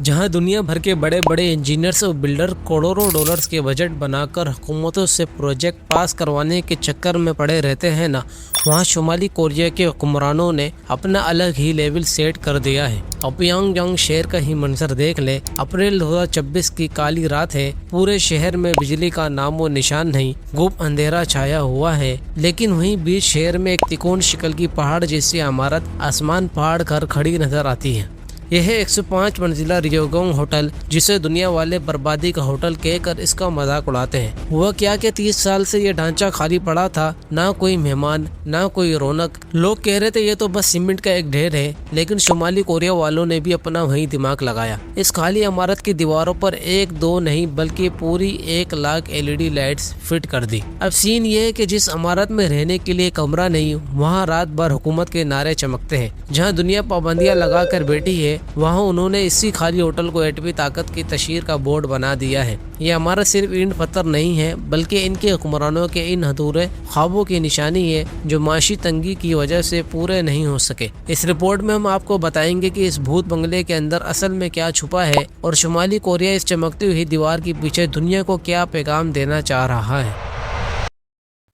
जहां दुनिया भर के बड़े बड़े इंजीनियर्स और बिल्डर करोड़ों डॉलर्स के बजट बनाकर हुकूमतों से प्रोजेक्ट पास करवाने के चक्कर में पड़े रहते हैं ना, वहां शुमाली कोरिया के हुक्मरानों ने अपना अलग ही लेवल सेट कर दिया है। अब प्योंगयांग शहर का ही मंजर देख ले। अप्रैल 2026 की काली रात है। पूरे शहर में बिजली का नामो निशान नहीं, गुप्त अंधेरा छाया हुआ है। लेकिन वहीं बीच शहर में एक तिकोन शिकल की पहाड़ जैसी इमारत आसमान पहाड़ कर खड़ी नजर आती है। यह है 105 मंजिला रियोगोंग होटल, जिसे दुनिया वाले बर्बादी का होटल कहकर इसका मजाक उड़ाते हैं। हुआ क्या कि 30 साल से यह ढांचा खाली पड़ा था, ना कोई मेहमान ना कोई रौनक। लोग कह रहे थे ये तो बस सीमेंट का एक ढेर है, लेकिन शुमाली कोरिया वालों ने भी अपना वही दिमाग लगाया। इस खाली इमारत की दीवारों पर एक दो नहीं बल्कि पूरी 1 लाख LED लाइट्स फिट कर दी। अब सीन ये है कि जिस इमारत में रहने के लिए कमरा नहीं, वहाँ रात भर हुकूमत के नारे चमकते हैं। जहाँ दुनिया पाबंदियां लगा कर बैठी है, वहाँ उन्होंने इसी खाली होटल को एटमी ताकत की तशहीर का बोर्ड बना दिया है। ये हमारा सिर्फ ईंट पत्थर नहीं है, बल्कि इनके हुक्मरानों के इन अधूरे ख्वाबों की निशानी है, जो माशी तंगी की वजह से पूरे नहीं हो सके। इस रिपोर्ट में हम आपको बताएंगे कि इस भूत बंगले के अंदर असल में क्या छुपा है, और शुमाली कोरिया इस चमकती हुई दीवार के पीछे दुनिया को क्या पैगाम देना चाह रहा है।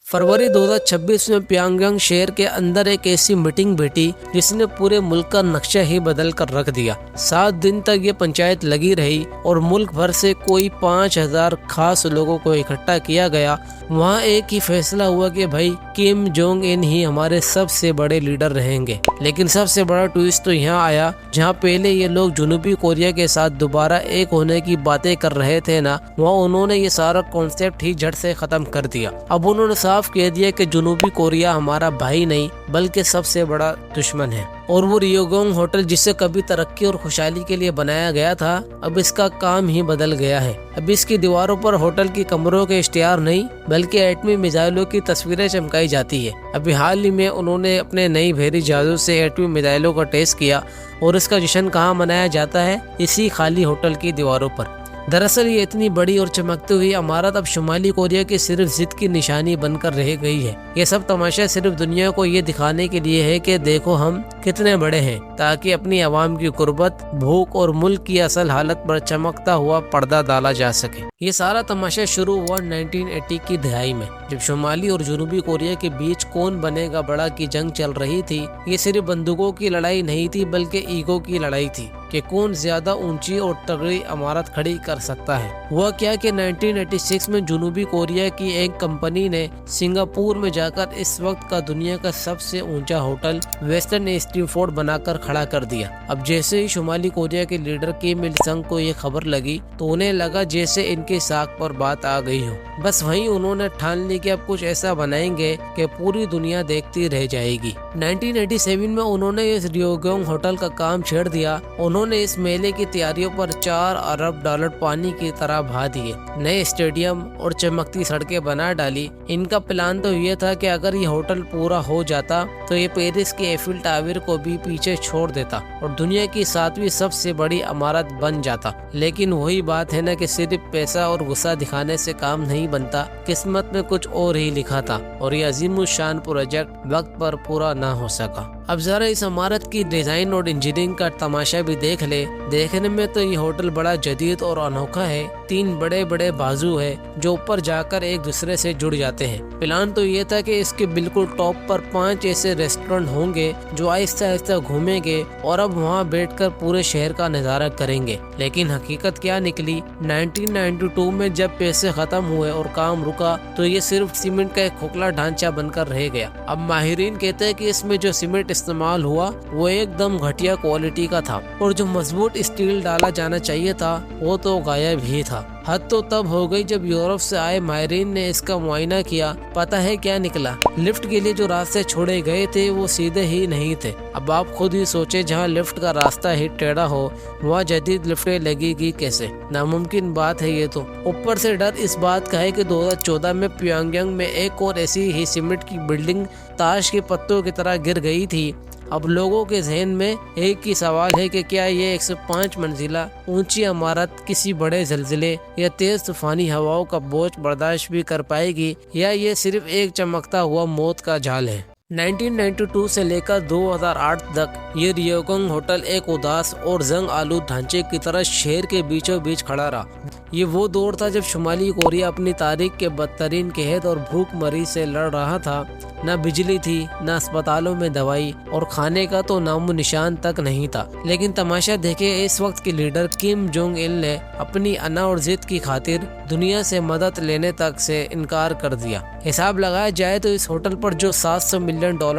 फरवरी 2026 में प्योंगयांग शहर के अंदर एक ऐसी मीटिंग बैठी जिसने पूरे मुल्क का नक्शा ही बदल कर रख दिया। 7 दिन तक ये पंचायत लगी रही और मुल्क भर से कोई 5000 खास लोगों को इकट्ठा किया गया। वहाँ एक ही फैसला हुआ कि भाई किम जोंग इन ही हमारे सबसे बड़े लीडर रहेंगे। लेकिन सबसे बड़ा ट्विस्ट तो यहाँ आया, जहाँ पहले ये लोग जनूबी कोरिया के साथ दोबारा एक होने की बातें कर रहे थे ना, वहाँ उन्होंने ये सारा कॉन्सेप्ट ही जड़ से खत्म कर दिया। अब उन्होंने साफ कह दिया कि जनूबी कोरिया हमारा भाई नहीं बल्कि सबसे बड़ा दुश्मन है। और वो रियोगोंग होटल जिसे कभी तरक्की और खुशहाली के लिए बनाया गया था, अब इसका काम ही बदल गया है। अब इसकी दीवारों पर होटल की कमरों के इश्तिहार नहीं बल्कि एटमी मिसाइलों की तस्वीरें चमकाई जाती है। अभी हाल ही में उन्होंने अपने नई बहरी जहाजों से एटमी मिसाइलों का टेस्ट किया, और इसका जश्न कहाँ मनाया जाता है? इसी खाली होटल की दीवारों पर। दरअसल ये इतनी बड़ी और चमकती हुई इमारत अब शुमाली कोरिया की सिर्फ जिद की निशानी बनकर रह गई है। ये सब तमाशा सिर्फ दुनिया को ये दिखाने के लिए है कि देखो हम कितने बड़े हैं, ताकि अपनी आवाम की गुर्बत, भूख और मुल्क की असल हालत पर चमकता हुआ पर्दा डाला जा सके। ये सारा तमाशा शुरू हुआ 1980 की दहाई में, जब शुमाली और जनूबी कोरिया के बीच कौन बनेगा बड़ा की जंग चल रही थी। ये सिर्फ बंदूकों की लड़ाई नहीं थी बल्कि ईगो की लड़ाई थी कि कौन ज्यादा ऊंची और तगड़ी इमारत खड़ी कर सकता है। हुआ क्या कि 1986 में जनूबी कोरिया की एक कंपनी ने सिंगापुर में जाकर इस वक्त का दुनिया का सबसे ऊंचा होटल वेस्टर्न स्टीमफोर्ड बनाकर खड़ा कर दिया। अब जैसे ही शुमाली कोरिया के लीडर किम इल संग को ये खबर लगी, तो उन्हें लगा जैसे इनके साख पर बात आ गई हो। बस वहीं उन्होंने ठान ली कि अब कुछ ऐसा बनाएंगे कि पूरी दुनिया देखती रह जाएगी। 1987 में उन्होंने इस रियोगोंग होटल का काम छेड़ दिया। उन्होंने इस मेले की तैयारियों पर $4 अरब पानी की तरह बहा दिए, नए स्टेडियम और चमकती सड़कें बना डाली। इनका प्लान तो ये था कि अगर ये होटल पूरा हो जाता तो ये पेरिस के एफिल टावर को भी पीछे छोड़ देता और दुनिया की 7वीं सबसे बड़ी इमारत बन जाता। लेकिन वही बात है ना कि सिर्फ पैसा और गुस्सा दिखाने से काम नहीं बनता, किस्मत में कुछ और ही लिखा था और ये अजीम शान प्रोजेक्ट वक्त पर पूरा ना हो सका। अब जरा इस इमारत की डिजाइन और इंजीनियरिंग का तमाशा भी देख ले। देखने में तो ये होटल बड़ा जदीद और अनोखा है। 3 बड़े बड़े बाजू है जो ऊपर जाकर एक दूसरे से जुड़ जाते हैं। प्लान तो ये था कि इसके बिल्कुल टॉप पर 5 ऐसे रेस्टोरेंट होंगे जो आहिस्ता आहिस्ता घूमेंगे और अब वहाँ बैठकर पूरे शहर का नजारा करेंगे। लेकिन हकीकत क्या निकली? 1992 में जब पैसे खत्म हुए और काम रुका, तो ये सिर्फ सीमेंट का एक खोखला ढांचा बनकर रह गया। अब माहिरीन कहते हैं कि इसमें जो सीमेंट इस्तेमाल हुआ वो एकदम घटिया क्वालिटी का था, और जो मजबूत स्टील डाला जाना चाहिए था वो तो गायब ही था। हद तो तब हो गई जब यूरोप से आए माहिरीन ने इसका मुआयना किया। पता है क्या निकला? लिफ्ट के लिए जो रास्ते छोड़े गए थे वो सीधे ही नहीं थे। अब आप खुद ही सोचे, जहाँ लिफ्ट का रास्ता ही टेढ़ा हो वहाँ जदीद लिफ्टें लगेगी कैसे? नामुमकिन बात है ये तो। ऊपर से डर इस बात का है कि 2014 में प्योंगयांग में एक और ऐसी ही सीमेंट की बिल्डिंग ताश के पत्तों की तरह गिर गई थी। अब लोगों के जहन में एक ही सवाल है कि क्या ये 105 मंजिला ऊंची इमारत किसी बड़े जल्जले या तेज तूफानी हवाओं का बोझ बर्दाश्त भी कर पाएगी, या ये सिर्फ एक चमकता हुआ मौत का जाल है। 1992 से लेकर 2008 तक ये रियोगंग होटल एक उदास और जंग आलूद ढांचे की तरह शहर के बीचों बीच खड़ा रहा। ये वो दौर था जब शुमाली कोरिया अपनी तारीख के बदतरीन कहत और भूख मरी से लड़ रहा था। न बिजली थी, न अस्पतालों में दवाई, और खाने का तो नामो निशान तक नहीं था। लेकिन तमाशा देखे, इस वक्त के लीडर किम जोंग इल ने अपनी अना और जिद की खातिर दुनिया से मदद लेने तक से इनकार कर दिया। हिसाब लगाया जाए तो इस होटल पर जो $700 मिलियन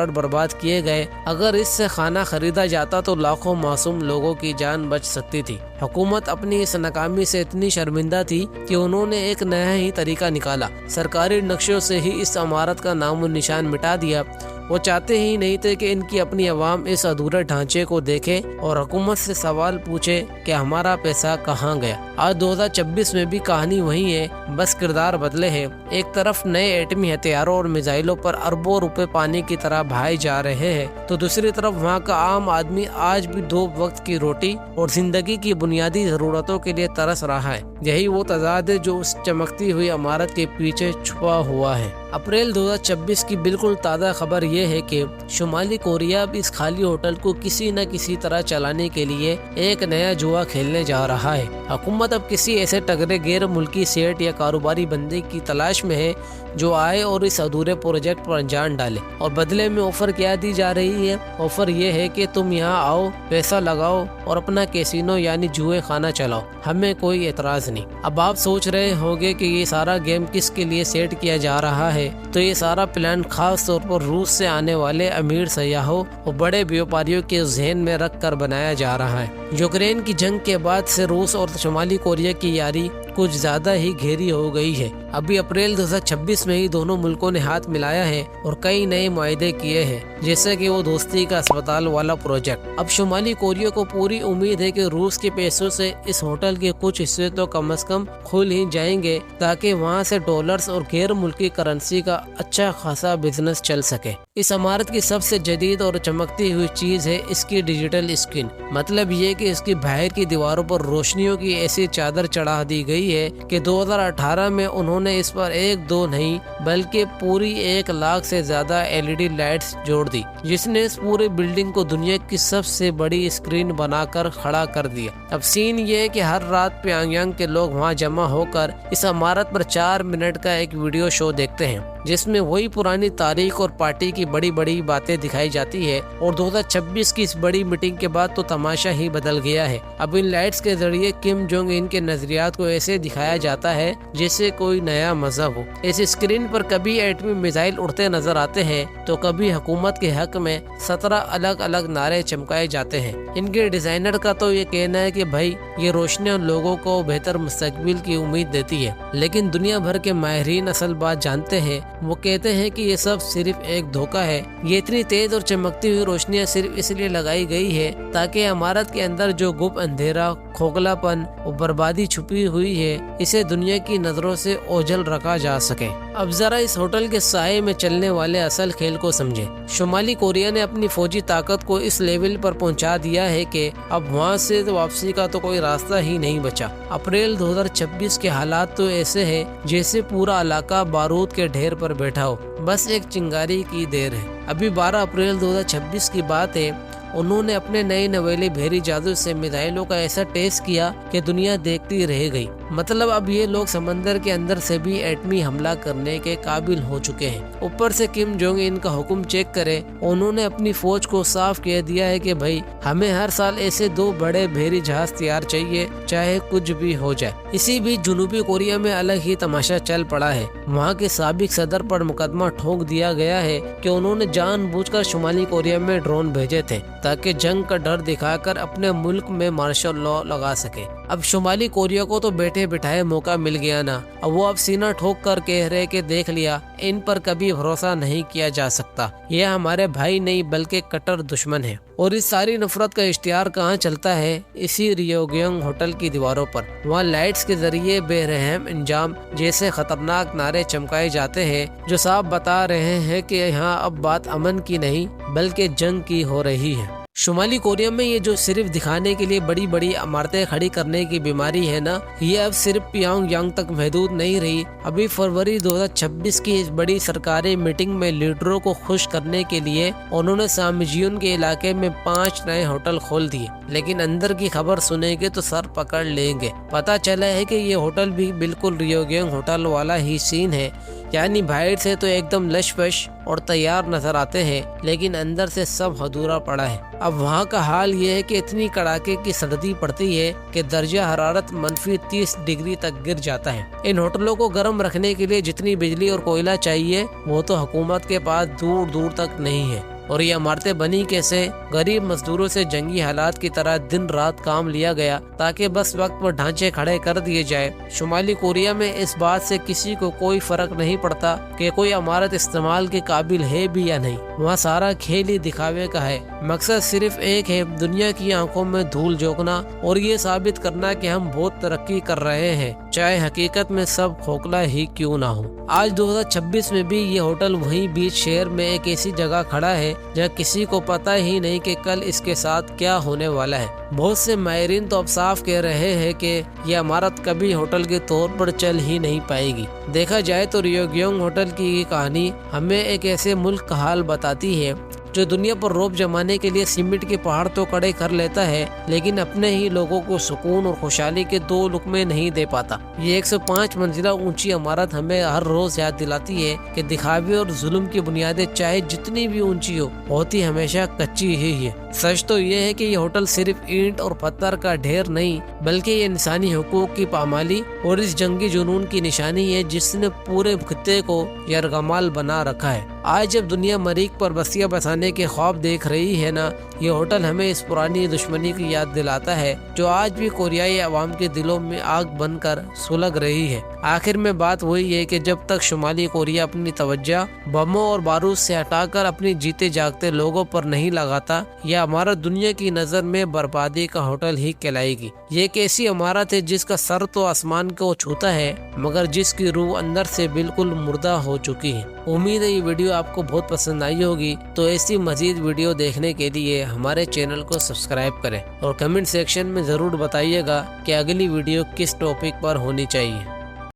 बर्बाद किए गए, अगर इससे खाना खरीदा जाता तो लाखों मासूम लोगों की जान बच सकती थी। हुकूमत अपनी इस नाकामी से इतनी शर्मिंदा थी कि उन्होंने एक नया ही तरीका निकाला। सरकारी नक्शों से ही इस इमारत का नामो निशान मिटा दिया। वो चाहते ही नहीं थे कि इनकी अपनी आवाम इस अधूरे ढांचे को देखे और हुकूमत से सवाल पूछे कि हमारा पैसा कहाँ गया। आज 2026 में भी कहानी वही है, बस किरदार बदले हैं। एक तरफ नए एटमी हथियारों और मिसाइलों पर अरबों रुपए पानी की तरह बहाए जा रहे हैं, तो दूसरी तरफ वहाँ का आम आदमी आज भी 2 वक्त की रोटी और जिंदगी की बुनियादी जरूरतों के लिए तरस रहा है। यही वो तजाद है जो उस चमकती हुई इमारत के पीछे छुपा हुआ है। अप्रैल 2026 की बिल्कुल ताज़ा खबर ये है कि शुमाली कोरिया अब इस खाली होटल को किसी न किसी तरह चलाने के लिए एक नया जुआ खेलने जा रहा है। हुकूमत अब किसी ऐसे तगड़े गैर मुल्की सेठ या कारोबारी बंदे की तलाश में है जो आए और इस अधूरे प्रोजेक्ट पर जान डाले। और बदले में ऑफर क्या दी जा रही है? ऑफर ये है कि तुम यहाँ आओ, पैसा लगाओ और अपना कैसीनो यानी जुए खाना चलाओ, हमें कोई एतराज नहीं। अब आप सोच रहे होंगे कि ये सारा गेम किसके लिए सेट किया जा रहा है। तो ये सारा प्लान खास तौर पर रूस से आने वाले अमीर सयाहों और बड़े व्यापारियों के जहन में रख कर बनाया जा रहा है। यूक्रेन की जंग के बाद से रूस और शुमाली कोरिया की यारी कुछ ज्यादा ही गहरी हो गई है। अभी अप्रैल 2026 में ही दोनों मुल्कों ने हाथ मिलाया है और कई नए मुआहदे किए हैं, जैसे कि वो दोस्ती का अस्पताल वाला प्रोजेक्ट। अब शुमाली कोरिया को पूरी उम्मीद है कि रूस के पैसों से इस होटल के कुछ हिस्से तो कम से कम खुल ही जाएंगे, ताकि वहाँ से डॉलर्स और गैर मुल्की करेंसी का अच्छा खासा बिजनेस चल सके। इस इमारत की सबसे जदीद और चमकती हुई चीज है इसकी डिजिटल स्क्रीन। मतलब ये कि इसकी बाहर की दीवारों पर रोशनियों की ऐसी चादर चढ़ा दी गई है कि 2018 में उन्होंने इस पर 1-2 नहीं बल्कि पूरी 1 लाख से ज्यादा LED लाइट्स जोड़ दी, जिसने इस पूरे बिल्डिंग को दुनिया की सबसे बड़ी स्क्रीन बनाकर खड़ा कर दिया। अब सीन ये है कि हर रात प्योंगयांग के लोग वहाँ जमा होकर इस इमारत पर 4 मिनट का एक वीडियो शो देखते हैं, जिसमें वही पुरानी तारीख और पार्टी की बड़ी बड़ी बातें दिखाई जाती है। और 2026 की इस बड़ी मीटिंग के बाद तो तमाशा ही बदल गया है। अब इन लाइट्स के जरिए किम जोंग इन के नजरियात को ऐसे दिखाया जाता है जैसे कोई नया मजहब हो। इस स्क्रीन पर कभी एटमी मिसाइल उड़ते नजर आते हैं तो कभी हुकूमत के हक में 17 अलग अलग नारे चमकाए जाते हैं। इनके डिजाइनर का तो ये कहना है कि भाई ये रोशनी लोगों को बेहतर मुस्तकबिल की उम्मीद देती है, लेकिन दुनिया भर के माहिरीन असल बात जानते हैं। वो कहते हैं कि ये सब सिर्फ एक धोखा है। ये इतनी तेज और चमकती हुई रोशनियां सिर्फ इसलिए लगाई गई है ताकि इमारत के अंदर जो गुप्त अंधेरा, खोखलापन और बर्बादी छुपी हुई है, इसे दुनिया की नजरों से ओझल रखा जा सके। अब जरा इस होटल के साये में चलने वाले असल खेल को समझे। शुमाली कोरिया ने अपनी फौजी ताकत को इस लेवल पर पहुंचा दिया है कि अब वहां से वापसी का तो कोई रास्ता ही नहीं बचा। अप्रैल 2026 के हालात तो ऐसे है जैसे पूरा इलाका बारूद के ढेर पर बैठा हो, बस एक चिंगारी की देर है। अभी 12 अप्रैल 2026 की बात है। उन्होंने अपने नए नवेले भेरी जादू से मिसाइलों का ऐसा टेस्ट किया कि दुनिया देखती रह गई। मतलब अब ये लोग समंदर के अंदर से भी एटमी हमला करने के काबिल हो चुके हैं। ऊपर से किम जोंग इन का हुक्म चेक करे, उन्होंने अपनी फौज को साफ कह दिया है कि भाई हमें हर साल ऐसे 2 बड़े भेरी जहाज तैयार चाहिए, चाहे कुछ भी हो जाए। इसी बीच जनूबी कोरिया में अलग ही तमाशा चल पड़ा है। वहाँ के साबिक सदर पर मुकदमा ठोक दिया गया है कि उन्होंने जानबूझकर शुमाली कोरिया में ड्रोन भेजे थे ताकि जंग का डर दिखाकर अपने मुल्क में मार्शल लॉ लगा सके। अब शुमाली कोरिया को तो बैठे बिठाए मौका मिल गया ना। अब वो अब सीना ठोक कर कह रहे कि देख लिया, इन पर कभी भरोसा नहीं किया जा सकता। ये हमारे भाई नहीं बल्कि कट्टर दुश्मन है। और इस सारी नफरत का इश्तिहार कहाँ चलता है? इसी रियोगयांग होटल की दीवारों पर। वहाँ लाइट्स के जरिए बेरहम इंजाम जैसे खतरनाक नारे चमकाए जाते हैं जो साफ बता रहे हैं कि यहाँ अब बात अमन की नहीं बल्कि जंग की हो रही है। शुमाली कोरिया में ये जो सिर्फ दिखाने के लिए बड़ी बड़ी इमारतें खड़ी करने की बीमारी है ना, ये अब सिर्फ प्योंगयांग तक महदूद नहीं रही। अभी फरवरी 2026 की इस बड़ी सरकारी मीटिंग में लीडरों को खुश करने के लिए उन्होंने सामजियून के इलाके में 5 नए होटल खोल दिए। लेकिन अंदर की खबर सुनेंगे तो सर पकड़ लेंगे। पता चला है कि ये होटल भी बिल्कुल रियोग्योंग होटल वाला ही सीन है, यानी बाहर से तो एकदम लश-फश और तैयार नजर आते हैं, लेकिन अंदर से सब अधूरा पड़ा है। अब वहाँ का हाल ये है कि इतनी कड़ाके की सर्दी पड़ती है कि दर्जा हरारत -30 डिग्री तक गिर जाता है। इन होटलों को गर्म रखने के लिए जितनी बिजली और कोयला चाहिए वो तो हुकूमत के पास दूर दूर तक नहीं है। और ये इमारतें बनी कैसे? गरीब मजदूरों से जंगी हालात की तरह दिन रात काम लिया गया ताकि बस वक्त पर ढांचे खड़े कर दिए जाए। शुमाली कोरिया में इस बात से किसी को कोई फर्क नहीं पड़ता कि कोई इमारत इस्तेमाल के काबिल है भी या नहीं। वहाँ सारा खेल ही दिखावे का है। मकसद सिर्फ एक है, दुनिया की आंखों में धूल झोंकना और ये साबित करना कि हम बहुत तरक्की कर रहे हैं, चाहे हकीकत में सब खोखला ही क्यों ना हो। आज 2026 में भी ये होटल वहीं बीच शहर में एक ऐसी जगह खड़ा है जहाँ किसी को पता ही नहीं कि कल इसके साथ क्या होने वाला है। बहुत से माहिरीन तो अब साफ कह रहे हैं कि यह इमारत कभी होटल के तौर पर चल ही नहीं पाएगी। देखा जाए तो रियोग्योंग होटल की ये कहानी हमें एक ऐसे मुल्क का हाल बताती है जो दुनिया पर रौब जमाने के लिए सीमेंट के पहाड़ तो खड़े कर लेता है, लेकिन अपने ही लोगों को सुकून और खुशहाली के 2 लुक़मे नहीं दे पाता। ये 105 मंजिला ऊंची इमारत हमें हर रोज याद दिलाती है कि दिखावे और जुल्म की बुनियादें चाहे जितनी भी ऊंची हो, होती हमेशा कच्ची ही है। सच तो ये है कि ये होटल सिर्फ ईंट और पत्थर का ढेर नहीं, बल्कि ये इंसानी हुकूक की पामाली और इस जंगी जुनून की निशानी है जिसने पूरे खित्ते को यरगमाल बना रखा है। आज जब दुनिया मरीख पर बस्तियां बसाने के ख्वाब देख रही है ना, ये होटल हमें इस पुरानी दुश्मनी की याद दिलाता है जो आज भी कोरियाई अवाम के दिलों में आग बनकर सुलग रही है। आखिर में बात वही है कि जब तक शुमाली कोरिया अपनी तवज्जो बमों और बारूद से हटाकर अपनी जीते जागते लोगों पर नहीं लगाता, यह इमारत दुनिया की नजर में बर्बादी का होटल ही कहलाएगी। ये एक ऐसी इमारत है जिसका सर तो आसमान को छूता है, मगर जिसकी रूह अंदर से बिल्कुल मुर्दा हो चुकी है। उम्मीद है ये वीडियो आपको बहुत पसंद आई होगी, तो ऐसी मजीद वीडियो देखने के लिए हमारे चैनल को सब्सक्राइब करें और कमेंट सेक्शन में जरूर बताइएगा कि अगली वीडियो किस टॉपिक पर होनी चाहिए।